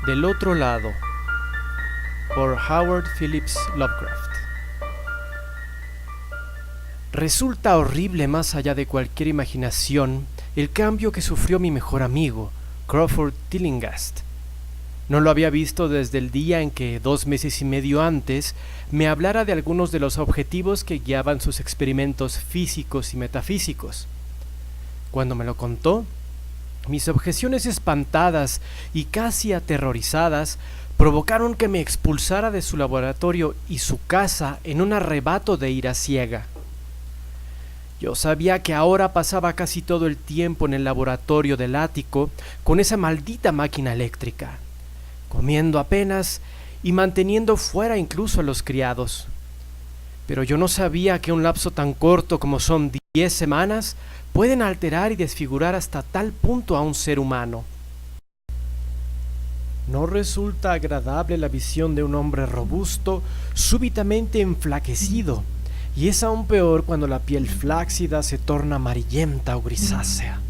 Del otro lado, por Howard Phillips Lovecraft. Resulta horrible más allá de cualquier imaginación el cambio que sufrió mi mejor amigo, Crawford Tillinghast. No lo había visto desde el día en que 2 meses y medio antes me hablara de algunos de los objetivos que guiaban sus experimentos físicos y metafísicos. Cuando me lo contó, mis objeciones espantadas y casi aterrorizadas provocaron que me expulsara de su laboratorio y su casa en un arrebato de ira ciega. Yo sabía que ahora pasaba casi todo el tiempo en el laboratorio del ático con esa maldita máquina eléctrica, comiendo apenas y manteniendo fuera incluso a los criados. Pero yo no sabía que un lapso tan corto como son 10 semanas pueden alterar y desfigurar hasta tal punto a un ser humano. No resulta agradable la visión de un hombre robusto, súbitamente enflaquecido, y es aún peor cuando la piel flácida se torna amarillenta o grisácea.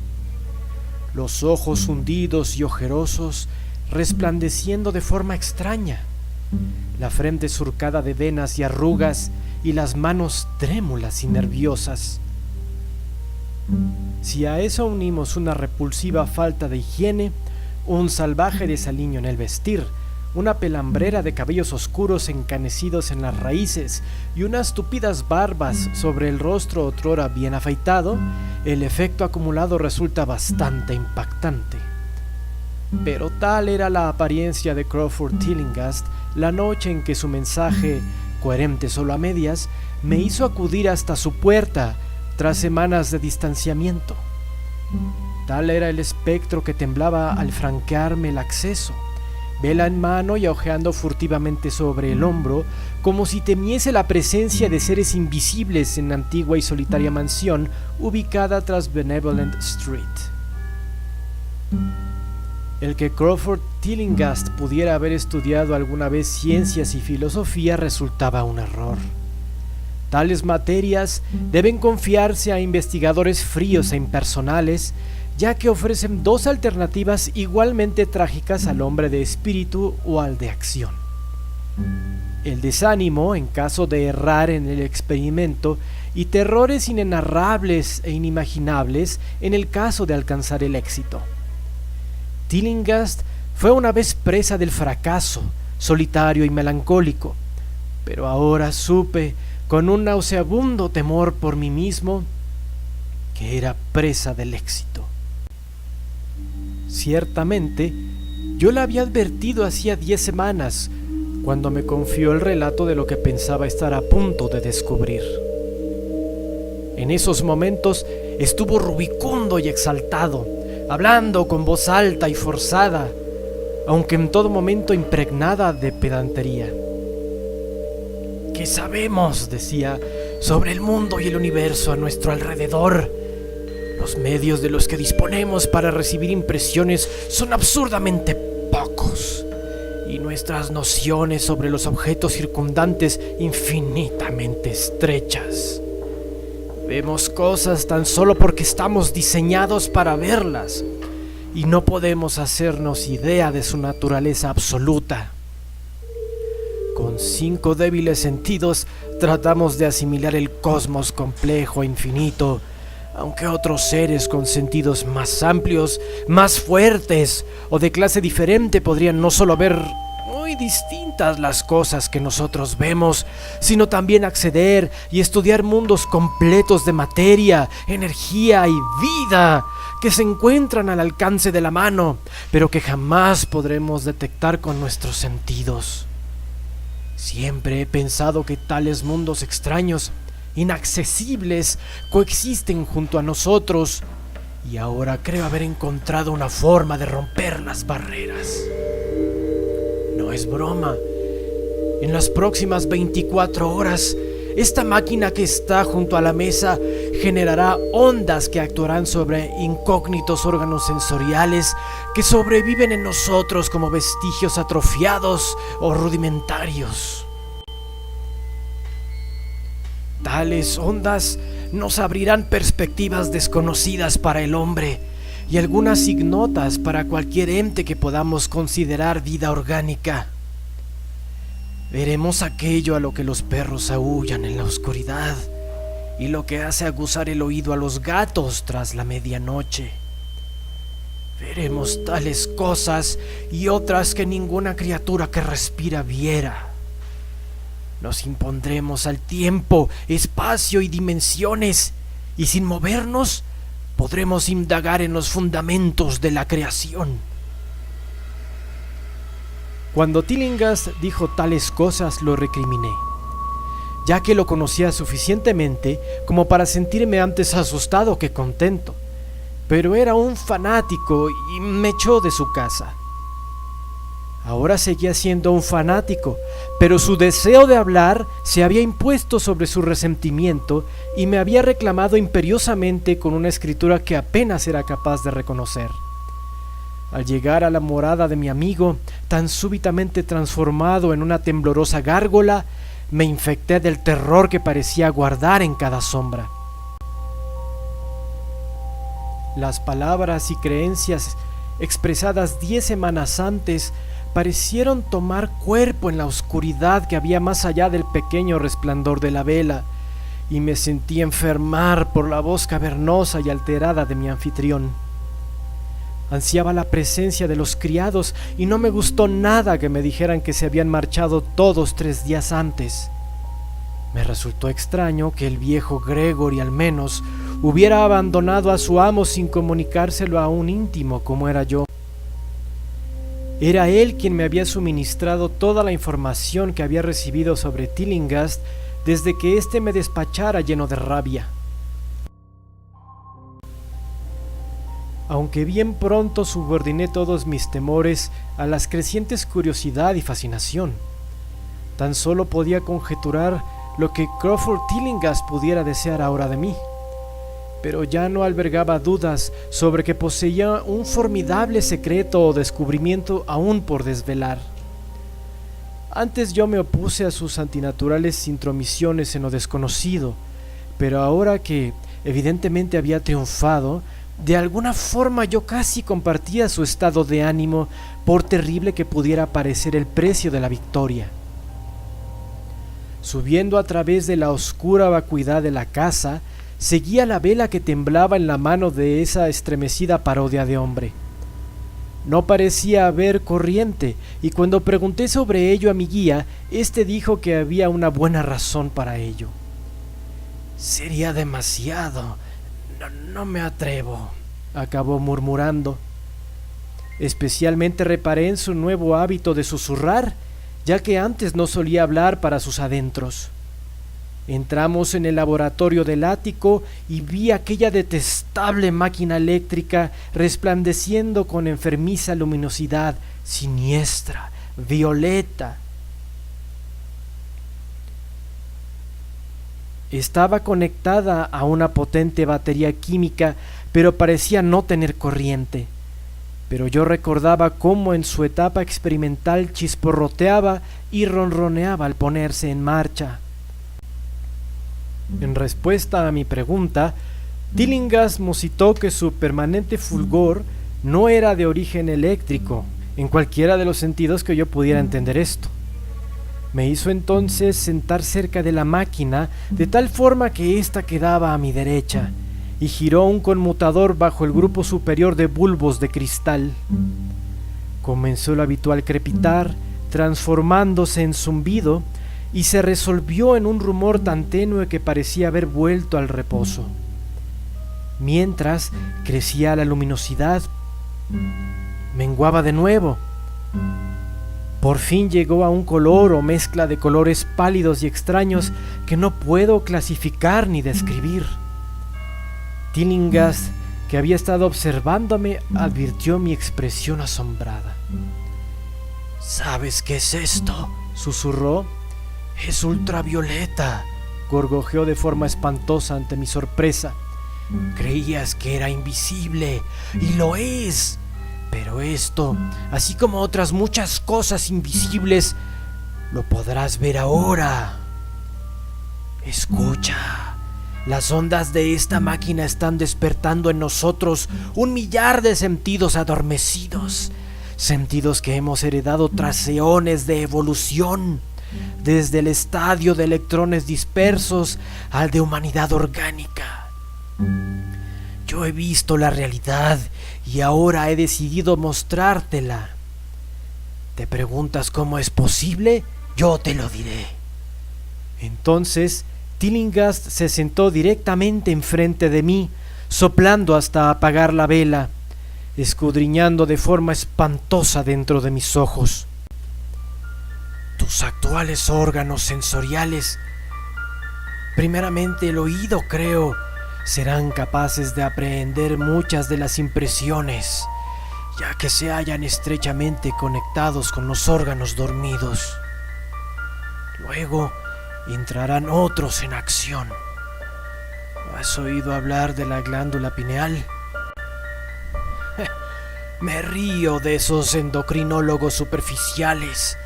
Los ojos hundidos y ojerosos resplandeciendo de forma extraña, la frente surcada de venas y arrugas y las manos trémulas y nerviosas. Si a eso unimos una repulsiva falta de higiene, un salvaje desaliño en el vestir, una pelambrera de cabellos oscuros encanecidos en las raíces y unas tupidas barbas sobre el rostro otrora bien afeitado, el efecto acumulado resulta bastante impactante. Pero tal era la apariencia de Crawford Tillinghast la noche en que su mensaje, coherente solo a medias, me hizo acudir hasta su puerta tras semanas de distanciamiento. Tal era el espectro que temblaba al franquearme el acceso, vela en mano y ojeando furtivamente sobre el hombro, como si temiese la presencia de seres invisibles en la antigua y solitaria mansión ubicada tras Benevolent Street. El que Crawford Tillinghast pudiera haber estudiado alguna vez ciencias y filosofía resultaba un error. Tales materias deben confiarse a investigadores fríos e impersonales, ya que ofrecen 2 alternativas igualmente trágicas al hombre de espíritu o al de acción: el desánimo en caso de errar en el experimento y terrores inenarrables e inimaginables en el caso de alcanzar el éxito. Tillinghast fue una vez presa del fracaso, solitario y melancólico, pero ahora supe, con un nauseabundo temor por mí mismo, que era presa del éxito. Ciertamente, yo la había advertido hacía 10 semanas, cuando me confió el relato de lo que pensaba estar a punto de descubrir. En esos momentos estuvo rubicundo y exaltado, hablando con voz alta y forzada, aunque en todo momento impregnada de pedantería. ¿Qué sabemos?, decía, sobre el mundo y el universo a nuestro alrededor. Los medios de los que disponemos para recibir impresiones son absurdamente pocos, y nuestras nociones sobre los objetos circundantes infinitamente estrechas. Vemos cosas tan solo porque estamos diseñados para verlas, y no podemos hacernos idea de su naturaleza absoluta. Con 5 débiles sentidos tratamos de asimilar el cosmos complejo e infinito, aunque otros seres con sentidos más amplios, más fuertes o de clase diferente podrían no solo ver muy distintas las cosas que nosotros vemos, sino también acceder y estudiar mundos completos de materia, energía y vida que se encuentran al alcance de la mano, pero que jamás podremos detectar con nuestros sentidos. Siempre he pensado que tales mundos extraños, inaccesibles, coexisten junto a nosotros, y ahora creo haber encontrado una forma de romper las barreras. No es broma. En las próximas 24 horas, esta máquina que está junto a la mesa generará ondas que actuarán sobre incógnitos órganos sensoriales que sobreviven en nosotros como vestigios atrofiados o rudimentarios. Tales ondas nos abrirán perspectivas desconocidas para el hombre, y algunas ignotas para cualquier ente que podamos considerar vida orgánica. Veremos aquello a lo que los perros aúllan en la oscuridad y lo que hace aguzar el oído a los gatos tras la medianoche. Veremos tales cosas y otras que ninguna criatura que respira viera. Nos impondremos al tiempo, espacio y dimensiones, y sin movernos podremos indagar en los fundamentos de la creación. Cuando Tillinghast dijo tales cosas, lo recriminé, ya que lo conocía suficientemente como para sentirme antes asustado que contento, pero era un fanático y me echó de su casa. Ahora seguía siendo un fanático, pero su deseo de hablar se había impuesto sobre su resentimiento y me había reclamado imperiosamente con una escritura que apenas era capaz de reconocer. Al llegar a la morada de mi amigo, tan súbitamente transformado en una temblorosa gárgola, me infecté del terror que parecía guardar en cada sombra. Las palabras y creencias expresadas 10 semanas antes parecieron tomar cuerpo en la oscuridad que había más allá del pequeño resplandor de la vela, y me sentí enfermar por la voz cavernosa y alterada de mi anfitrión. Ansiaba la presencia de los criados y no me gustó nada que me dijeran que se habían marchado todos 3 días antes. Me resultó extraño que el viejo Gregory al menos hubiera abandonado a su amo sin comunicárselo a un íntimo como era yo. Era él quien me había suministrado toda la información que había recibido sobre Tillinghast desde que éste me despachara lleno de rabia. Aunque bien pronto subordiné todos mis temores a las crecientes curiosidad y fascinación. Tan solo podía conjeturar lo que Crawford Tillinghast pudiera desear ahora de mí, pero ya no albergaba dudas sobre que poseía un formidable secreto o descubrimiento aún por desvelar. Antes yo me opuse a sus antinaturales intromisiones en lo desconocido, pero ahora que evidentemente había triunfado, de alguna forma yo casi compartía su estado de ánimo, por terrible que pudiera parecer el precio de la victoria. Subiendo a través de la oscura vacuidad de la casa, seguía la vela que temblaba en la mano de esa estremecida parodia de hombre. No parecía haber corriente, y cuando pregunté sobre ello a mi guía, éste dijo que había una buena razón para ello. «Sería demasiado. No me atrevo», acabó murmurando. Especialmente reparé en su nuevo hábito de susurrar, ya que antes no solía hablar para sus adentros. Entramos en el laboratorio del ático y vi aquella detestable máquina eléctrica resplandeciendo con enfermiza luminosidad, siniestra, violeta. Estaba conectada a una potente batería química, pero parecía no tener corriente. Pero yo recordaba cómo en su etapa experimental chisporroteaba y ronroneaba al ponerse en marcha. En respuesta a mi pregunta, Tillinghast musitó que su permanente fulgor no era de origen eléctrico, en cualquiera de los sentidos que yo pudiera entender esto. Me hizo entonces sentar cerca de la máquina, de tal forma que ésta quedaba a mi derecha, y giró un conmutador bajo el grupo superior de bulbos de cristal. Comenzó el habitual crepitar, transformándose en zumbido, y se resolvió en un rumor tan tenue que parecía haber vuelto al reposo. Mientras crecía la luminosidad, menguaba de nuevo. Por fin llegó a un color o mezcla de colores pálidos y extraños que no puedo clasificar ni describir. Tillinghast, que había estado observándome, advirtió mi expresión asombrada. «¿Sabes qué es esto?», susurró. «Es ultravioleta», gorgojeó de forma espantosa ante mi sorpresa. «Creías que era invisible, y lo es. Pero esto, así como otras muchas cosas invisibles, lo podrás ver ahora. Escucha, Las ondas de esta máquina están despertando en nosotros 1.000.000 de sentidos adormecidos, sentidos que hemos heredado tras eones de evolución, desde el estadio de electrones dispersos al de humanidad orgánica. Yo he visto la realidad y ahora he decidido mostrártela. ¿Te preguntas cómo es posible? Yo te lo diré. Entonces, Tillinghast se sentó directamente enfrente de mí, soplando hasta apagar la vela, escudriñando de forma espantosa dentro de mis ojos. Tus actuales órganos sensoriales, primeramente el oído, creo, serán capaces de aprehender muchas de las impresiones, ya que se hallan estrechamente conectados con los órganos dormidos. Luego entrarán otros en acción. ¿Has oído hablar de la glándula pineal? Me río de esos endocrinólogos superficiales,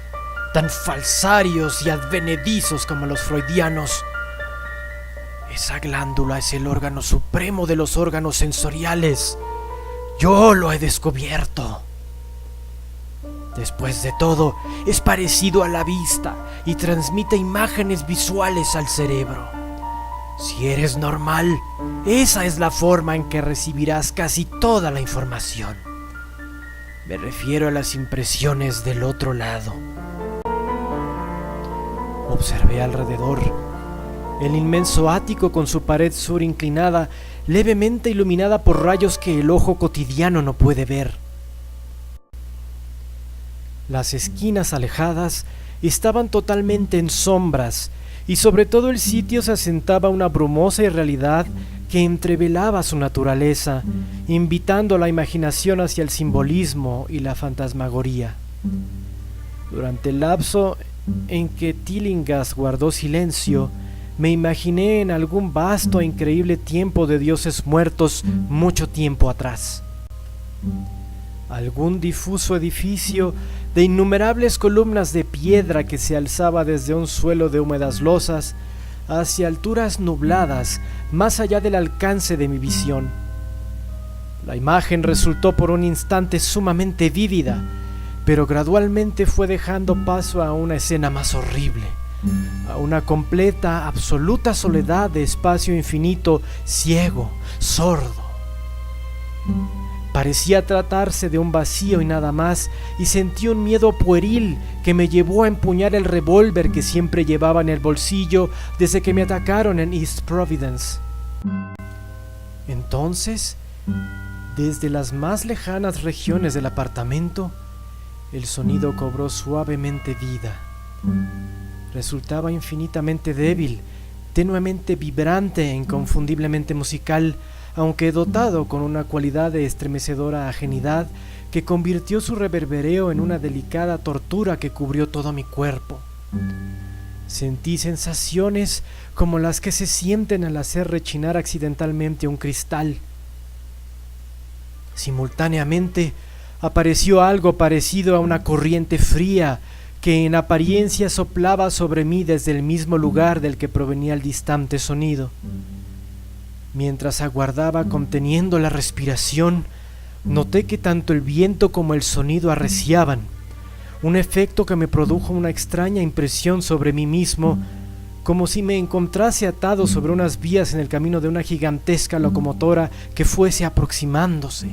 tan falsarios y advenedizos como los freudianos. Esa glándula es el órgano supremo de los órganos sensoriales. Yo lo he descubierto. Después de todo, es parecido a la vista y transmite imágenes visuales al cerebro. Si eres normal, esa es la forma en que recibirás casi toda la información. Me refiero a las impresiones del otro lado. Observé alrededor. El inmenso ático con su pared sur inclinada, levemente iluminada por rayos que el ojo cotidiano no puede ver. Las esquinas alejadas estaban totalmente en sombras, y sobre todo el sitio se asentaba una brumosa irrealidad que entrevelaba su naturaleza, invitando la imaginación hacia el simbolismo y la fantasmagoría. Durante el lapso en que Tillinghast guardó silencio, me imaginé en algún vasto e increíble tiempo de dioses muertos mucho tiempo atrás. Algún difuso edificio de innumerables columnas de piedra que se alzaba desde un suelo de húmedas losas hacia alturas nubladas más allá del alcance de mi visión. La imagen resultó por un instante sumamente vívida, pero gradualmente fue dejando paso a una escena más horrible, a una completa, absoluta soledad de espacio infinito, ciego, sordo. Parecía tratarse de un vacío y nada más, y sentí un miedo pueril que me llevó a empuñar el revólver que siempre llevaba en el bolsillo desde que me atacaron en East Providence. Entonces, desde las más lejanas regiones del apartamento, el sonido cobró suavemente vida. Resultaba infinitamente débil, tenuemente vibrante e inconfundiblemente musical, aunque dotado con una cualidad de estremecedora ajenidad que convirtió su reverbereo en una delicada tortura que cubrió todo mi cuerpo. Sentí sensaciones como las que se sienten al hacer rechinar accidentalmente un cristal. Simultáneamente apareció algo parecido a una corriente fría que en apariencia soplaba sobre mí desde el mismo lugar del que provenía el distante sonido. Mientras aguardaba conteniendo la respiración, noté que tanto el viento como el sonido arreciaban, un efecto que me produjo una extraña impresión sobre mí mismo, como si me encontrase atado sobre unas vías en el camino de una gigantesca locomotora que fuese aproximándose.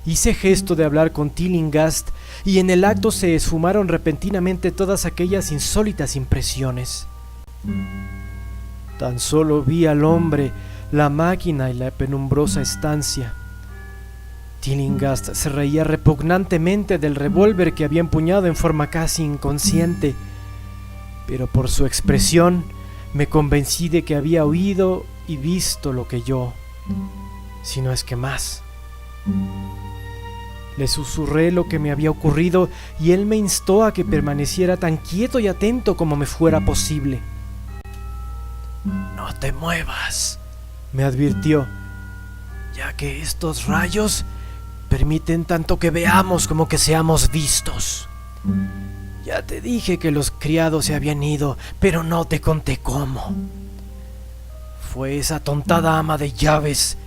Hice gesto de hablar con Tillinghast y en el acto se esfumaron repentinamente todas aquellas insólitas impresiones. Tan solo vi al hombre, la máquina y la penumbrosa estancia. Tillinghast se reía repugnantemente del revólver que había empuñado en forma casi inconsciente, pero por su expresión me convencí de que había oído y visto lo que yo, si no es que más. Le susurré lo que me había ocurrido y él me instó a que permaneciera tan quieto y atento como me fuera posible. «No te muevas», me advirtió, «ya que estos rayos permiten tanto que veamos como que seamos vistos. Ya te dije que los criados se habían ido, pero no te conté cómo. Fue esa tontada ama de llaves.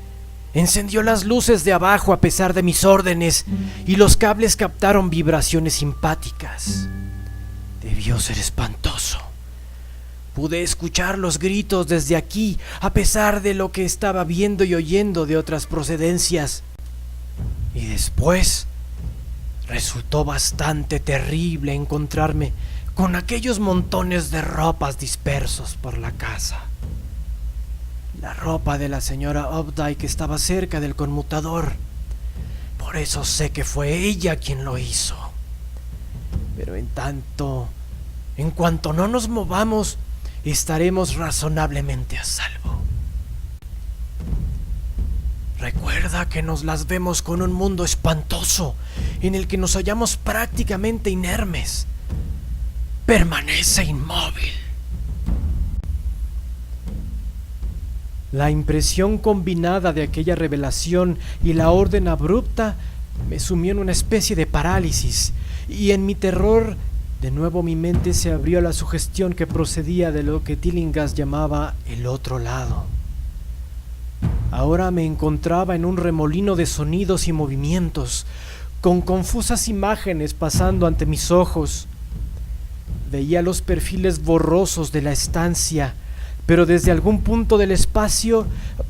Encendió las luces de abajo a pesar de mis órdenes y los cables captaron vibraciones simpáticas. Debió ser espantoso. Pude escuchar los gritos desde aquí a pesar de lo que estaba viendo y oyendo de otras procedencias. Y después resultó bastante terrible encontrarme con aquellos montones de ropas dispersos por la casa. La ropa de la señora Updike estaba cerca del conmutador. Por eso sé que fue ella quien lo hizo. Pero en cuanto no nos movamos, estaremos razonablemente a salvo. Recuerda que nos las vemos con un mundo espantoso en el que nos hallamos prácticamente inermes. Permanece inmóvil. La impresión combinada de aquella revelación y la orden abrupta me sumió en una especie de parálisis, y en mi terror, de nuevo mi mente se abrió a la sugestión que procedía de lo que Tillinghast llamaba el otro lado. Ahora me encontraba en un remolino de sonidos y movimientos, con confusas imágenes pasando ante mis ojos. Veía los perfiles borrosos de la estancia, pero desde algún punto del espacio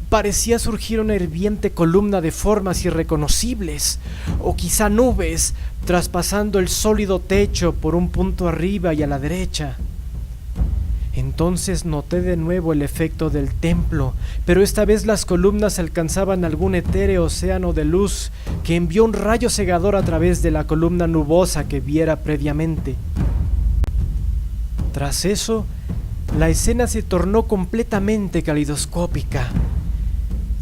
parecía surgir una hirviente columna de formas irreconocibles, o quizá nubes, traspasando el sólido techo por un punto arriba y a la derecha. Entonces noté de nuevo el efecto del templo, pero esta vez las columnas alcanzaban algún etéreo océano de luz que envió un rayo cegador a través de la columna nubosa que viera previamente. Tras eso, la escena se tornó completamente calidoscópica,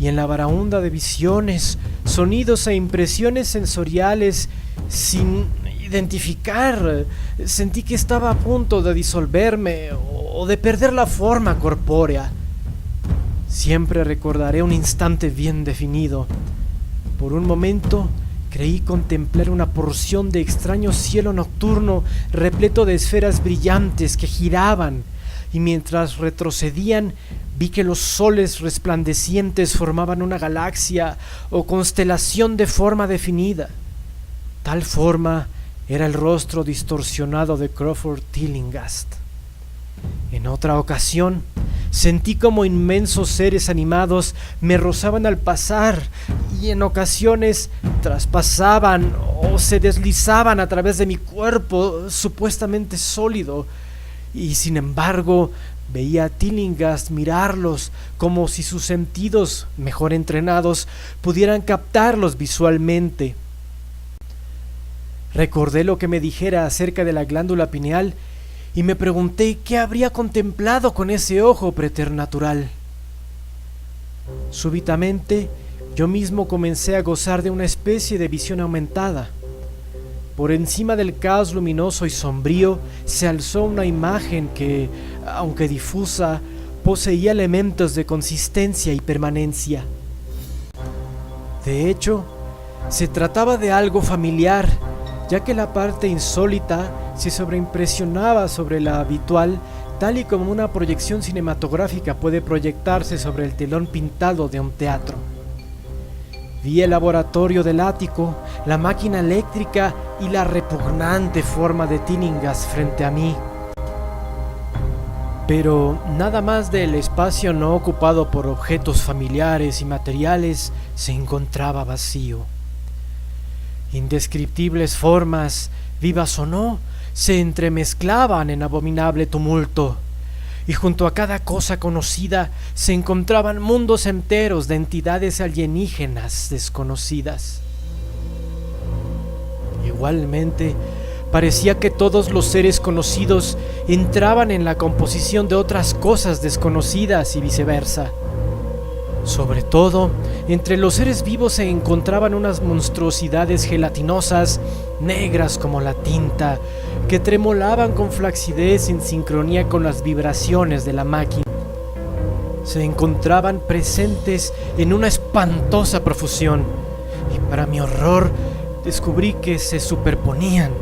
y en la baraúnda de visiones, sonidos e impresiones sensoriales sin identificar, sentí que estaba a punto de disolverme o de perder la forma corpórea. Siempre recordaré un instante bien definido. Por un momento creí contemplar una porción de extraño cielo nocturno repleto de esferas brillantes que giraban, y mientras retrocedían vi que los soles resplandecientes formaban una galaxia o constelación de forma definida. Tal forma era el rostro distorsionado de Crawford Tillinghast. En otra ocasión sentí como inmensos seres animados me rozaban al pasar, y en ocasiones traspasaban o se deslizaban a través de mi cuerpo supuestamente sólido, y sin embargo veía a Tillinghast mirarlos como si sus sentidos, mejor entrenados, pudieran captarlos visualmente. Recordé lo que me dijera acerca de la glándula pineal y me pregunté qué habría contemplado con ese ojo preternatural. Súbitamente, yo mismo comencé a gozar de una especie de visión aumentada. Por encima del caos luminoso y sombrío se alzó una imagen que, aunque difusa, poseía elementos de consistencia y permanencia. De hecho, se trataba de algo familiar, ya que la parte insólita se sobreimpresionaba sobre la habitual, tal y como una proyección cinematográfica puede proyectarse sobre el telón pintado de un teatro. Vi el laboratorio del ático, la máquina eléctrica y la repugnante forma de Tillinghast frente a mí. Pero nada más del espacio no ocupado por objetos familiares y materiales se encontraba vacío. Indescriptibles formas, vivas o no, se entremezclaban en abominable tumulto, y junto a cada cosa conocida se encontraban mundos enteros de entidades alienígenas desconocidas. Igualmente, parecía que todos los seres conocidos entraban en la composición de otras cosas desconocidas y viceversa. Sobre todo, entre los seres vivos se encontraban unas monstruosidades gelatinosas, negras como la tinta, que tremolaban con flacidez en sincronía con las vibraciones de la máquina. Se encontraban presentes en una espantosa profusión, y para mi horror descubrí que se superponían,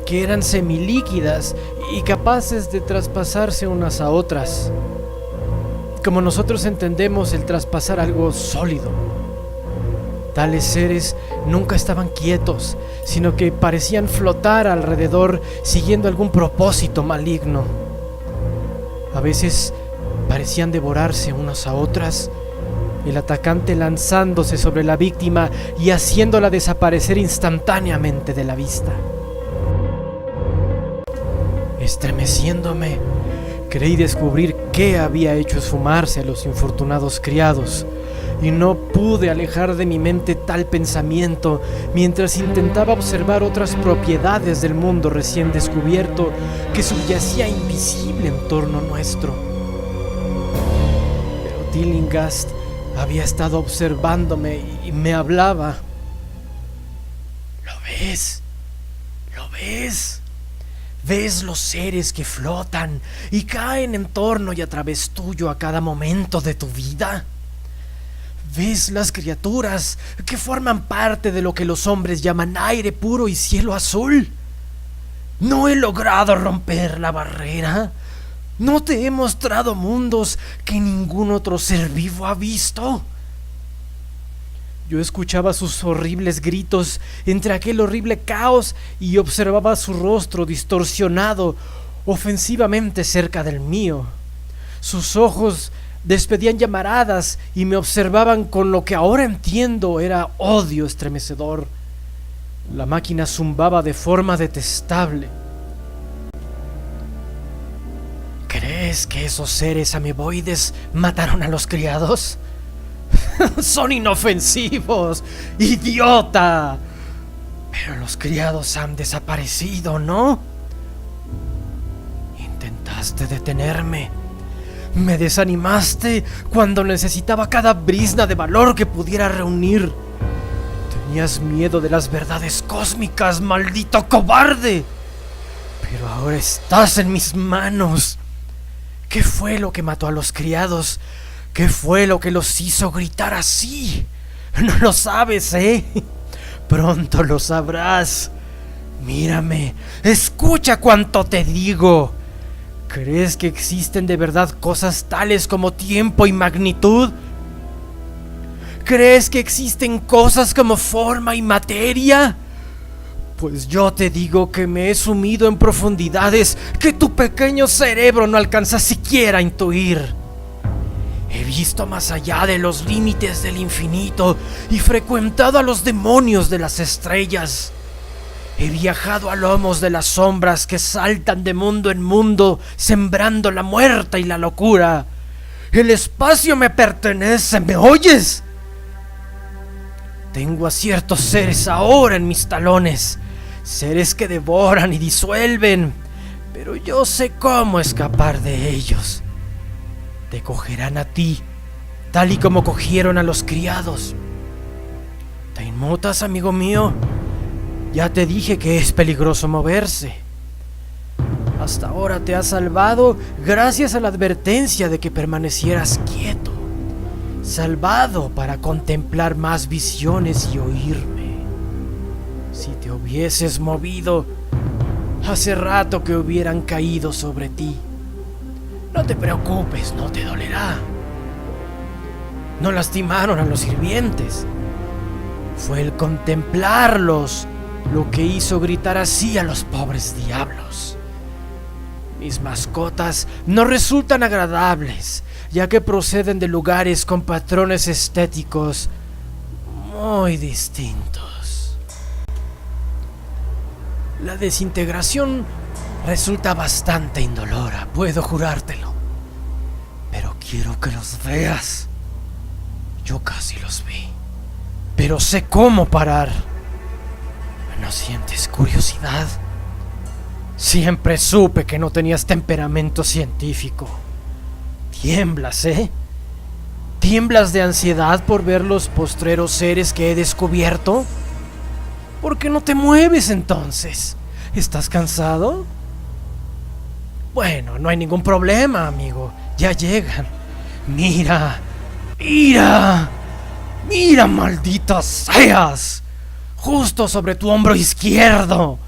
que eran semilíquidas y capaces de traspasarse unas a otras. como nosotros entendemos el traspasar algo sólido. Tales seres nunca estaban quietos, sino que parecían flotar alrededor siguiendo algún propósito maligno. A veces parecían devorarse unas a otras, el atacante lanzándose sobre la víctima y haciéndola desaparecer instantáneamente de la vista. Estremeciéndome, creí descubrir qué había hecho esfumarse a los infortunados criados, y no pude alejar de mi mente tal pensamiento mientras intentaba observar otras propiedades del mundo recién descubierto que subyacía invisible en torno nuestro. Pero Tillinghast había estado observándome y me hablaba. ¿Lo ves? ¿Lo ves? ¿Ves los seres que flotan y caen en torno y a través tuyo a cada momento de tu vida? ¿Ves las criaturas que forman parte de lo que los hombres llaman aire puro y cielo azul? ¿No he logrado romper la barrera? ¿No te he mostrado mundos que ningún otro ser vivo ha visto? Yo escuchaba sus horribles gritos entre aquel horrible caos y observaba su rostro distorsionado ofensivamente cerca del mío. Sus ojos despedían llamaradas y me observaban con lo que ahora entiendo era odio estremecedor. La máquina zumbaba de forma detestable. ¿Crees que esos seres ameboides mataron a los criados? Son inofensivos, idiota. Pero los criados han desaparecido, ¿no? Intentaste detenerme. Me desanimaste cuando necesitaba cada brizna de valor que pudiera reunir. Tenías miedo de las verdades cósmicas, maldito cobarde. Pero ahora estás en mis manos. ¿Qué fue lo que mató a los criados? ¿Qué fue lo que los hizo gritar así? No lo sabes, ¿eh? Pronto lo sabrás. Mírame, escucha cuanto te digo. ¿Crees que existen de verdad cosas tales como tiempo y magnitud? ¿Crees que existen cosas como forma y materia? Pues yo te digo que me he sumido en profundidades que tu pequeño cerebro no alcanza siquiera a intuir. He visto más allá de los límites del infinito y frecuentado a los demonios de las estrellas. He viajado a lomos de las sombras que saltan de mundo en mundo, sembrando la muerte y la locura. El espacio me pertenece, ¿me oyes? Tengo a ciertos seres ahora en mis talones, seres que devoran y disuelven, pero yo sé cómo escapar de ellos. Te cogerán a ti, tal y como cogieron a los criados. ¿Te inmutas, amigo mío? Ya te dije que es peligroso moverse. Hasta ahora te has salvado gracias a la advertencia de que permanecieras quieto. Salvado para contemplar más visiones y oírme. Si te hubieses movido, hace rato que hubieran caído sobre ti. No te preocupes, no te dolerá. No lastimaron a los sirvientes. Fue el contemplarlos lo que hizo gritar así a los pobres diablos. Mis mascotas no resultan agradables, ya que proceden de lugares con patrones estéticos muy distintos. La desintegración resulta bastante indolora, puedo jurártelo. Pero quiero que los veas. Yo casi los vi, pero sé cómo parar. ¿No sientes curiosidad? Siempre supe que no tenías temperamento científico. Tiemblas, ¿eh? ¿Tiemblas de ansiedad por ver los postreros seres que he descubierto? ¿Por qué no te mueves entonces? ¿Estás cansado? Bueno, no hay ningún problema, amigo. Ya llegan. Mira, mira, mira, maldita seas. Justo sobre tu hombro izquierdo.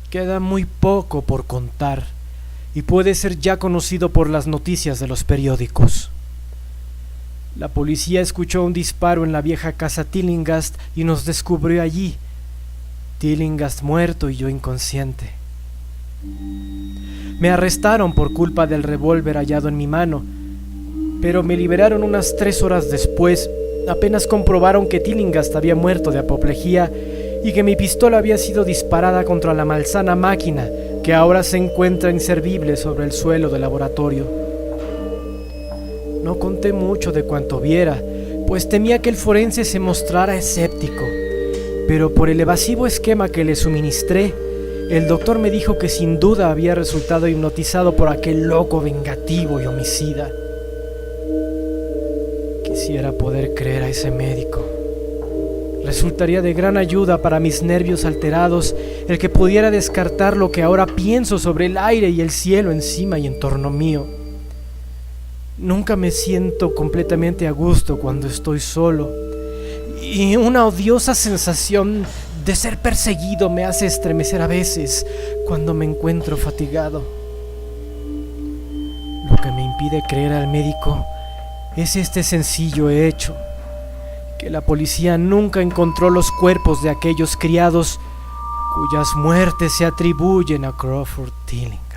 Queda muy poco por contar. y puede ser ya conocido por las noticias de los periódicos. La policía escuchó un disparo en la vieja casa Tillinghast y nos descubrió allí, Tillinghast muerto y yo inconsciente. Me arrestaron por culpa del revólver hallado en mi mano, pero me liberaron unas 3 horas después. Apenas comprobaron que Tillinghast había muerto de apoplejía y que mi pistola había sido disparada contra la malsana máquina que ahora se encuentra inservible sobre el suelo del laboratorio. No conté mucho de cuanto viera, pues temía que el forense se mostrara escéptico, pero por el evasivo esquema que le suministré, el doctor me dijo que sin duda había resultado hipnotizado por aquel loco vengativo y homicida. Quisiera poder creer a ese médico. Resultaría de gran ayuda para mis nervios alterados el que pudiera descartar lo que ahora pienso sobre el aire y el cielo encima y en torno mío. Nunca me siento completamente a gusto cuando estoy solo, y una odiosa sensación de ser perseguido me hace estremecer a veces cuando me encuentro fatigado. Lo que me impide creer al médico es este sencillo hecho, que la policía nunca encontró los cuerpos de aquellos criados cuyas muertes se atribuyen a Crawford Tilling.